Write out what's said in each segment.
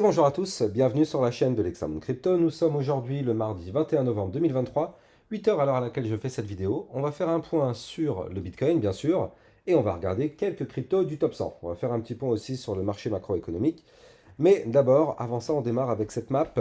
bonjour à tous, bienvenue sur la chaîne de l'Examen Crypto. Nous sommes aujourd'hui le mardi 21 novembre 2023, 8 heures à l'heure à laquelle je fais cette vidéo. On va faire un point sur le Bitcoin, bien sûr, et on va regarder quelques cryptos du top 100. On va faire un petit point aussi sur le marché macroéconomique. Mais d'abord, avant ça, on démarre avec cette map,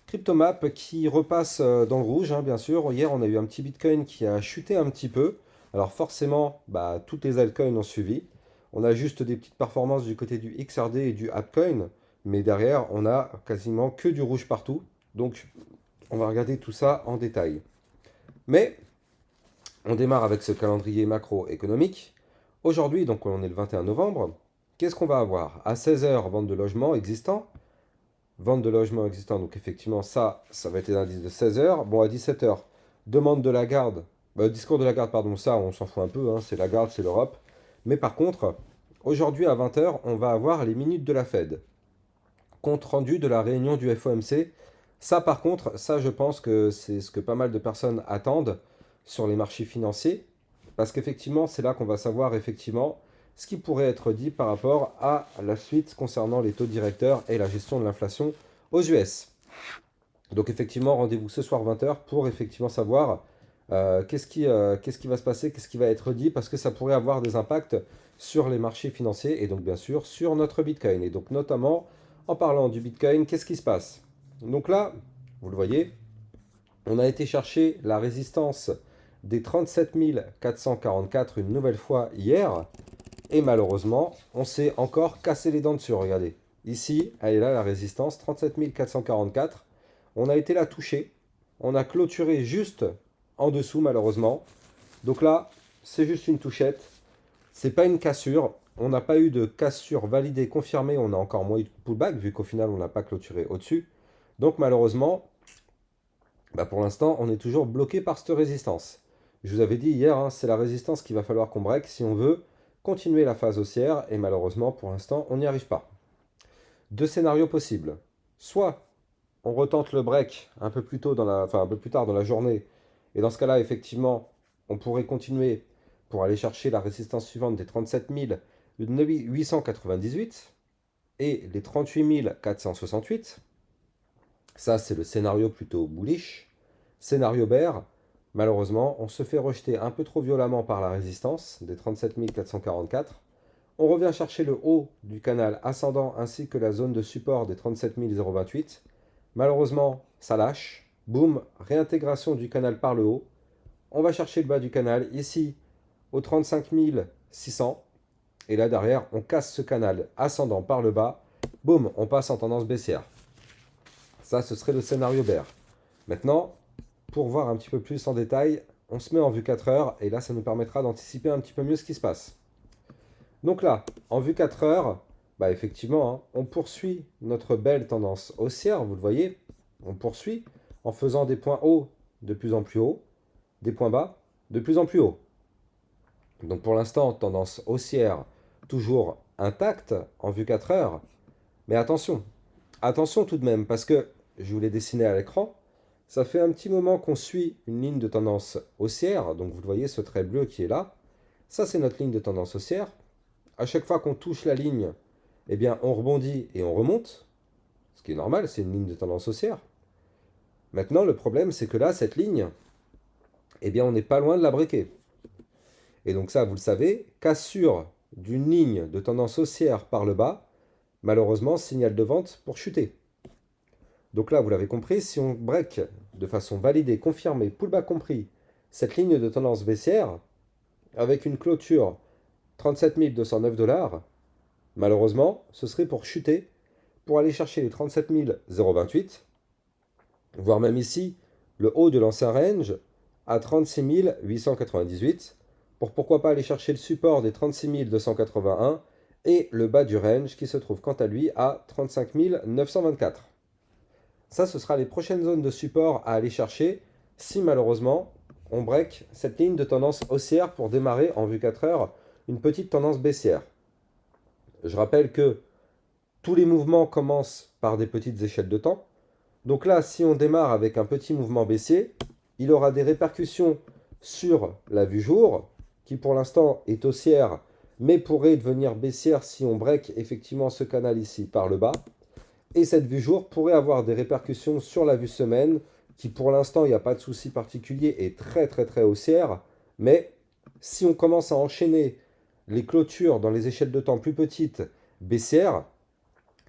CryptoMap, qui repasse dans le rouge, hein, bien sûr. Hier, on a eu un petit Bitcoin qui a chuté un petit peu. Alors forcément, toutes les altcoins ont suivi. On a juste des petites performances du côté du XRD et du Appcoin. Mais derrière, on a quasiment que du rouge partout. Donc, on va regarder tout ça en détail. Mais, on démarre avec ce calendrier macroéconomique. Aujourd'hui, donc on est le 21 novembre, qu'est-ce qu'on va avoir? À 16 heures, vente de logements existants. Vente de logements existants, donc effectivement, ça va être les indices de 16 heures. Bon, à 17 heures, demande de la garde. Discours de la garde, pardon, ça, on s'en fout un peu, hein, c'est la garde, c'est l'Europe. Mais par contre, aujourd'hui à 20 heures, on va avoir les minutes de la Fed. Compte rendu de la réunion du FOMC. Ça, par contre, ça, je pense que c'est ce que pas mal de personnes attendent sur les marchés financiers, parce qu'effectivement, c'est là qu'on va savoir effectivement ce qui pourrait être dit par rapport à la suite concernant les taux directeurs et la gestion de l'inflation aux US. Donc effectivement, rendez-vous ce soir 20 h pour effectivement savoir qu'est-ce qui va se passer, qu'est-ce qui va être dit, parce que ça pourrait avoir des impacts sur les marchés financiers et donc bien sûr sur notre Bitcoin. Et donc notamment, en parlant du Bitcoin, qu'est-ce qui se passe? Donc là, vous le voyez, on a été chercher la résistance des 37 444 une nouvelle fois hier. Et malheureusement, on s'est encore cassé les dents dessus. Regardez. Ici, elle est là, la résistance, 37 444. On a été la toucher. On a clôturé juste en dessous, malheureusement. Donc là, c'est juste une touchette. C'est pas une cassure. On n'a pas eu de cassure validée, confirmée. On a encore moins eu de pullback, vu qu'au final, on n'a pas clôturé au-dessus. Donc malheureusement, pour l'instant, on est toujours bloqué par cette résistance. Je vous avais dit hier, hein, c'est la résistance qu'il va falloir qu'on break si on veut continuer la phase haussière. Et malheureusement, pour l'instant, on n'y arrive pas. Deux scénarios possibles. Soit on retente le break un peu plus tôt un peu plus tard dans la journée. Et dans ce cas-là, effectivement, on pourrait continuer pour aller chercher la résistance suivante des 37 898 et les 38 468. Ça, c'est le scénario plutôt bullish. Scénario bear, malheureusement, on se fait rejeter un peu trop violemment par la résistance des 37 444. On revient chercher le haut du canal ascendant ainsi que la zone de support des 37 028. Malheureusement, ça lâche. Boum, réintégration du canal par le haut. On va chercher le bas du canal ici au 35 600. Et là derrière, on casse ce canal ascendant par le bas. Boum, on passe en tendance baissière. Ça, ce serait le scénario bear. Maintenant, pour voir un petit peu plus en détail, on se met en vue 4 heures et là, ça nous permettra d'anticiper un petit peu mieux ce qui se passe. Donc là, en vue 4 heures, effectivement, hein, on poursuit notre belle tendance haussière, vous le voyez. On poursuit en faisant des points hauts de plus en plus hauts, des points bas de plus en plus hauts. Donc pour l'instant, tendance haussière toujours intacte en vue 4 heures. Mais attention, attention tout de même, parce que je vous l'ai dessiné à l'écran, ça fait un petit moment qu'on suit une ligne de tendance haussière. Donc vous le voyez, ce trait bleu qui est là. Ça, c'est notre ligne de tendance haussière. À chaque fois qu'on touche la ligne, eh bien, on rebondit et on remonte. Ce qui est normal, c'est une ligne de tendance haussière. Maintenant, le problème, c'est que là, cette ligne, eh bien, on n'est pas loin de la breaker. Et donc ça, vous le savez, cassure d'une ligne de tendance haussière par le bas, malheureusement, signal de vente pour chuter. Donc là, vous l'avez compris, si on break de façon validée, confirmée, pullback compris, cette ligne de tendance baissière, avec une clôture 37 209 $, malheureusement, ce serait pour chuter, pour aller chercher les 37 028, voire même ici, le haut de l'ancien range à 36 898, pour pourquoi pas aller chercher le support des 36 281 et le bas du range qui se trouve quant à lui à 35 924. Ça, ce sera les prochaines zones de support à aller chercher si malheureusement on break cette ligne de tendance haussière pour démarrer en vue 4 heures une petite tendance baissière. Je rappelle que tous les mouvements commencent par des petites échelles de temps. Donc là, si on démarre avec un petit mouvement baissier, il aura des répercussions sur la vue jour, qui pour l'instant est haussière, mais pourrait devenir baissière si on break effectivement ce canal ici par le bas. Et cette vue jour pourrait avoir des répercussions sur la vue semaine, qui pour l'instant, il n'y a pas de souci particulier, est très très très haussière. Mais si on commence à enchaîner les clôtures dans les échelles de temps plus petites, baissières,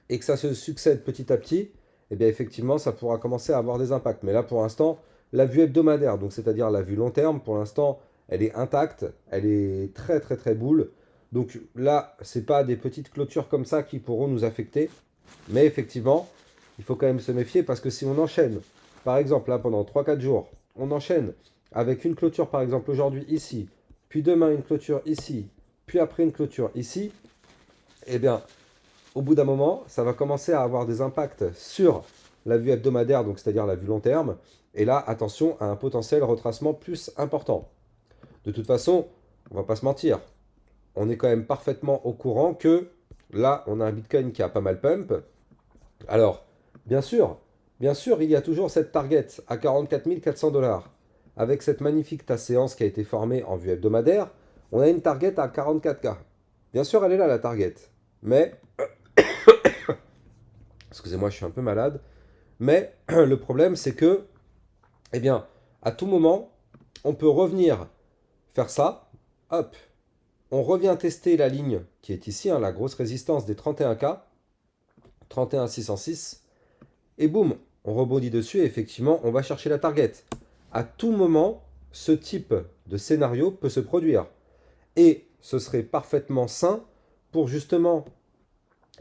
et que ça se succède petit à petit, eh bien effectivement, ça pourra commencer à avoir des impacts. Mais là, pour l'instant, la vue hebdomadaire, donc c'est-à-dire la vue long terme, pour l'instant, elle est intacte, elle est très très très boule. Donc là, c'est pas des petites clôtures comme ça qui pourront nous affecter. Mais effectivement, il faut quand même se méfier parce que si on enchaîne, par exemple, là, pendant 3 4 jours, on enchaîne avec une clôture, par exemple, aujourd'hui ici, puis demain une clôture ici, puis après une clôture ici, eh bien, au bout d'un moment, ça va commencer à avoir des impacts sur la vue hebdomadaire, donc c'est-à-dire la vue long terme. Et là, attention à un potentiel retracement plus important. De toute façon, on va pas se mentir, on est quand même parfaitement au courant que là, on a un Bitcoin qui a pas mal pump. Alors, bien sûr, il y a toujours cette target à 44 400 $. Avec cette magnifique tasse séance qui a été formée en vue hebdomadaire, on a une target à 44K. Bien sûr, elle est là, la target. Mais, excusez-moi, je suis un peu malade. Mais le problème, c'est que, eh bien, à tout moment, on peut revenir faire ça. Hop, on revient tester la ligne qui est ici, hein, la grosse résistance des 31K, 31 606. Et boum, on rebondit dessus et effectivement, on va chercher la target. À tout moment, ce type de scénario peut se produire. Et ce serait parfaitement sain pour justement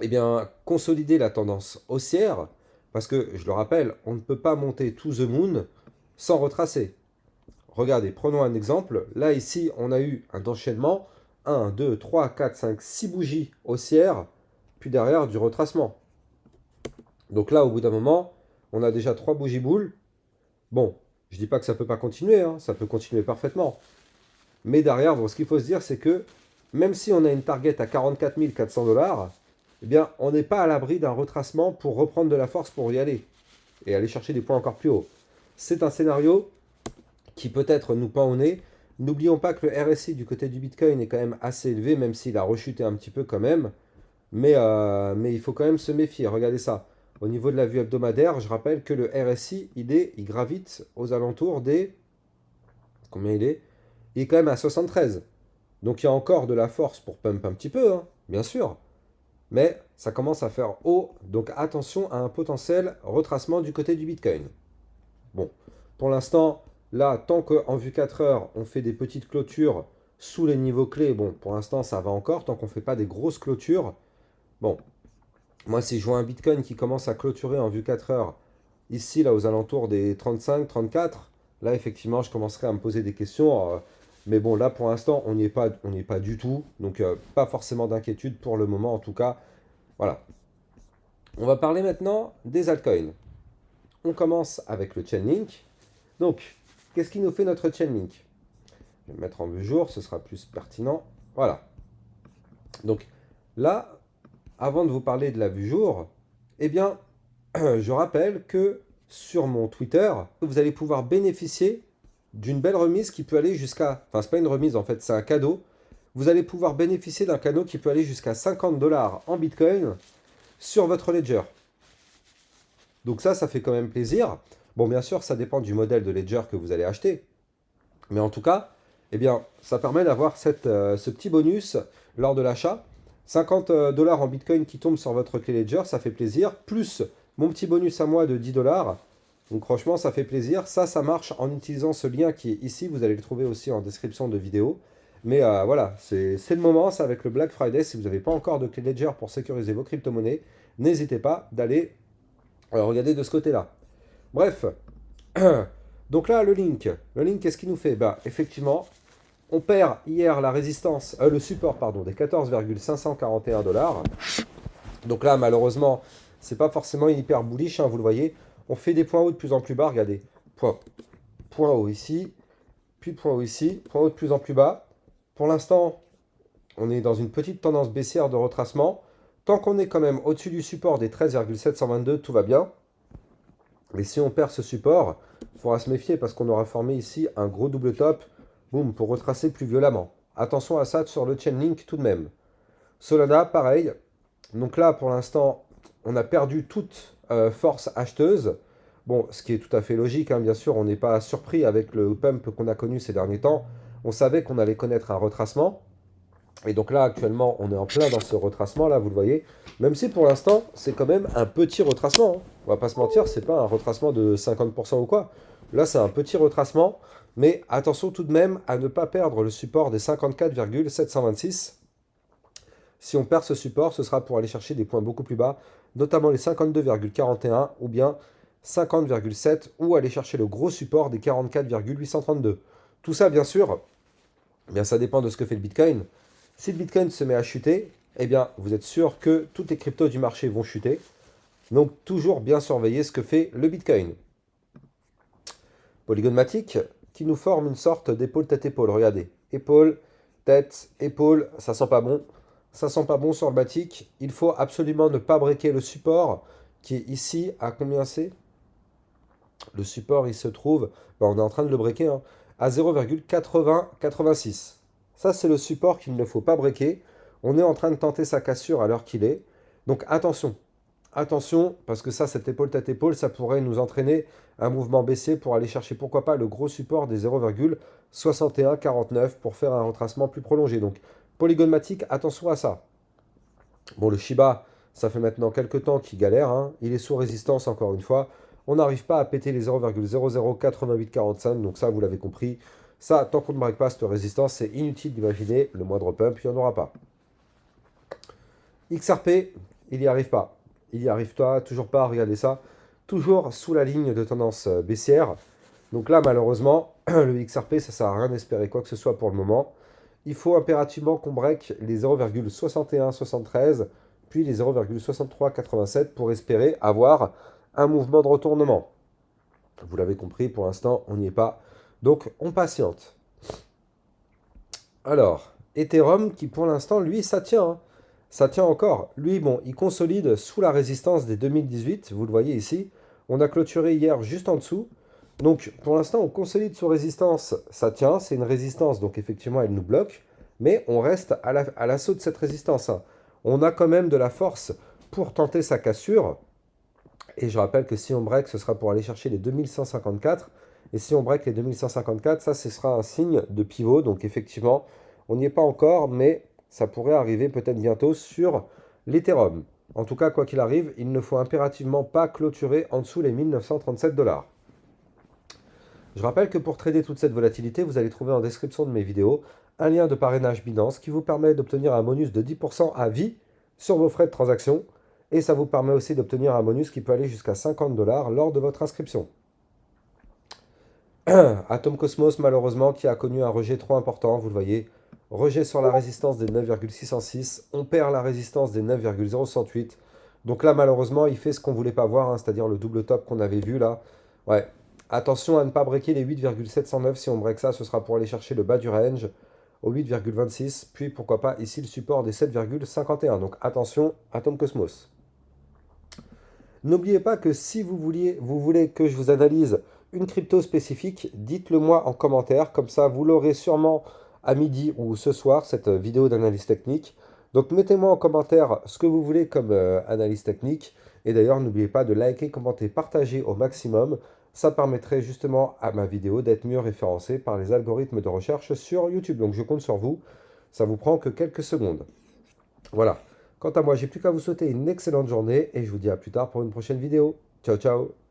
eh bien, consolider la tendance haussière. Parce que, je le rappelle, on ne peut pas monter to the moon sans retracer. Regardez, prenons un exemple. Là, ici, on a eu un enchaînement. 1, 2, 3, 4, 5, 6 bougies haussières. Puis derrière, du retracement. Donc là, au bout d'un moment, on a déjà 3 bougies boules. Bon, je dis pas que ça peut pas continuer, hein, ça peut continuer parfaitement. Mais derrière, bon, ce qu'il faut se dire, c'est que même si on a une target à 44 400 $, eh bien, on n'est pas à l'abri d'un retracement pour reprendre de la force pour y aller et aller chercher des points encore plus hauts. C'est un scénario qui peut-être nous pend au nez. N'oublions pas que le RSI du côté du Bitcoin est quand même assez élevé, même s'il a rechuté un petit peu quand même. Mais il faut quand même se méfier. Regardez ça. Au niveau de la vue hebdomadaire, je rappelle que le RSI, il gravite aux alentours des... Combien il est? Il est quand même à 73. Donc il y a encore de la force pour pump un petit peu, hein, bien sûr. Mais ça commence à faire haut. Donc attention à un potentiel retracement du côté du Bitcoin. Bon, pour l'instant, là, tant qu'en vue 4 heures, on fait des petites clôtures sous les niveaux clés, bon, pour l'instant, ça va encore. Tant qu'on ne fait pas des grosses clôtures, bon, moi, si je vois un Bitcoin qui commence à clôturer en vue 4 heures, ici, là, aux alentours des 35, 34, là, effectivement, je commencerai à me poser des questions. Mais bon, là, pour l'instant, on n'y est pas du tout. Donc, pas forcément d'inquiétude pour le moment, en tout cas. Voilà. On va parler maintenant des altcoins. On commence avec le Chainlink. Donc, qu'est-ce qui nous fait notre Chainlink? Je vais me mettre en vue jour, ce sera plus pertinent. Voilà. Donc, là, avant de vous parler de la vue jour, eh bien, je rappelle que sur mon Twitter, vous allez pouvoir bénéficier d'une belle remise qui peut aller jusqu'à... Enfin, c'est pas une remise en fait, c'est un cadeau. Vous allez pouvoir bénéficier d'un cadeau qui peut aller jusqu'à 50 $ en Bitcoin sur votre ledger. Donc ça fait quand même plaisir. Bon, bien sûr, ça dépend du modèle de ledger que vous allez acheter. Mais en tout cas, eh bien, ça permet d'avoir ce petit bonus lors de l'achat. 50 $ en Bitcoin qui tombent sur votre clé Ledger, ça fait plaisir. Plus mon petit bonus à moi de 10 $. Donc franchement, ça fait plaisir. Ça marche en utilisant ce lien qui est ici. Vous allez le trouver aussi en description de vidéo. Mais voilà, c'est le moment. C'est avec le Black Friday. Si vous n'avez pas encore de clé Ledger pour sécuriser vos crypto-monnaies, n'hésitez pas d'aller regarder de ce côté-là. Bref, donc là, le link, qu'est-ce qu'il nous fait? Bah, effectivement, on perd hier la résistance, le support, pardon, des 14,541 $. Donc là, malheureusement, c'est pas forcément hyper bullish, hein, vous le voyez. On fait des points hauts de plus en plus bas, regardez. Point haut ici, puis point haut ici, point haut de plus en plus bas. Pour l'instant, on est dans une petite tendance baissière de retracement. Tant qu'on est quand même au-dessus du support des 13,722, tout va bien. Mais si on perd ce support, il faudra se méfier parce qu'on aura formé ici un gros double top, boum, pour retracer plus violemment. Attention à ça sur le Chainlink tout de même. Solana, pareil. Donc là, pour l'instant, on a perdu toute force acheteuse. Bon, ce qui est tout à fait logique, hein, bien sûr, on n'est pas surpris avec le pump qu'on a connu ces derniers temps. On savait qu'on allait connaître un retracement. Et donc là, actuellement, on est en plein dans ce retracement-là, vous le voyez. Même si pour l'instant, c'est quand même un petit retracement, hein. On va pas se mentir, c'est pas un retracement de 50% ou quoi. Là, c'est un petit retracement. Mais attention tout de même à ne pas perdre le support des 54,726. Si on perd ce support, ce sera pour aller chercher des points beaucoup plus bas, notamment les 52,41 ou bien 50,7 ou aller chercher le gros support des 44,832. Tout ça, bien sûr, eh bien, ça dépend de ce que fait le Bitcoin. Si le Bitcoin se met à chuter, eh bien, vous êtes sûr que toutes les cryptos du marché vont chuter. Donc, toujours bien surveiller ce que fait le Bitcoin. Polygone Matic, qui nous forme une sorte d'épaule tête-épaule. Regardez, épaule, tête, épaule, ça sent pas bon. Ça sent pas bon sur le Matic. Il faut absolument ne pas breaker le support qui est ici à combien c'est? Le support, il se trouve, on est en train de le breaker, hein, à 0,8086. Ça, c'est le support qu'il ne faut pas breaker. On est en train de tenter sa cassure à l'heure qu'il est. Donc attention, attention, parce que ça, cette épaule tête épaule, ça pourrait nous entraîner un mouvement baissier pour aller chercher, pourquoi pas, le gros support des 0,6149 pour faire un retracement plus prolongé. Donc, polygone Matic, attention à ça. Bon, le Shiba, ça fait maintenant quelques temps qu'il galère, hein. Il est sous résistance, encore une fois. On n'arrive pas à péter les 0,008845, donc ça, vous l'avez compris. Ça, tant qu'on ne break pas cette résistance, c'est inutile d'imaginer le moindre pump, il n'y en aura pas. XRP, il n'y arrive pas. Il n'y arrive pas, toujours pas, regardez ça. Toujours sous la ligne de tendance baissière. Donc là, malheureusement, le XRP, ça ne sert à rien d'espérer quoi que ce soit pour le moment. Il faut impérativement qu'on break les 0,6173, puis les 0,6387 pour espérer avoir un mouvement de retournement. Vous l'avez compris, pour l'instant, on n'y est pas. Donc, on patiente. Alors, Ethereum qui, pour l'instant, lui, ça tient, hein. Ça tient encore. Lui, bon, il consolide sous la résistance des 2018. Vous le voyez ici. On a clôturé hier juste en dessous. Donc, pour l'instant, on consolide sous résistance. Ça tient. C'est une résistance. Donc, effectivement, elle nous bloque. Mais on reste à l'assaut de cette résistance, hein. On a quand même de la force pour tenter sa cassure. Et je rappelle que si on break, ce sera pour aller chercher les 2154. Et si on break les 2154, ça, ce sera un signe de pivot. Donc effectivement, on n'y est pas encore, mais ça pourrait arriver peut-être bientôt sur l'Ethereum. En tout cas, quoi qu'il arrive, il ne faut impérativement pas clôturer en dessous les 1937 $. Je rappelle que pour trader toute cette volatilité, vous allez trouver en description de mes vidéos un lien de parrainage Binance qui vous permet d'obtenir un bonus de 10% à vie sur vos frais de transaction. Et ça vous permet aussi d'obtenir un bonus qui peut aller jusqu'à 50 $ lors de votre inscription. Atom Cosmos, malheureusement, qui a connu un rejet trop important, vous le voyez. Rejet sur la résistance des 9,606. On perd la résistance des 9,068. Donc là, malheureusement, il fait ce qu'on ne voulait pas voir, hein, c'est-à-dire le double top qu'on avait vu là. Ouais. Attention à ne pas breaker les 8,709. Si on break ça, ce sera pour aller chercher le bas du range au 8,26. Puis pourquoi pas ici le support des 7,51. Donc attention, Atom Cosmos. N'oubliez pas que si vous voulez que je vous analyse une crypto spécifique, dites-le moi en commentaire. Comme ça, vous l'aurez sûrement à midi ou ce soir, cette vidéo d'analyse technique. Donc, mettez-moi en commentaire ce que vous voulez comme analyse technique. Et d'ailleurs, n'oubliez pas de liker, commenter, partager au maximum. Ça permettrait justement à ma vidéo d'être mieux référencée par les algorithmes de recherche sur YouTube. Donc, je compte sur vous. Ça vous prend que quelques secondes. Voilà. Quant à moi, j'ai plus qu'à vous souhaiter une excellente journée et je vous dis à plus tard pour une prochaine vidéo. Ciao, ciao!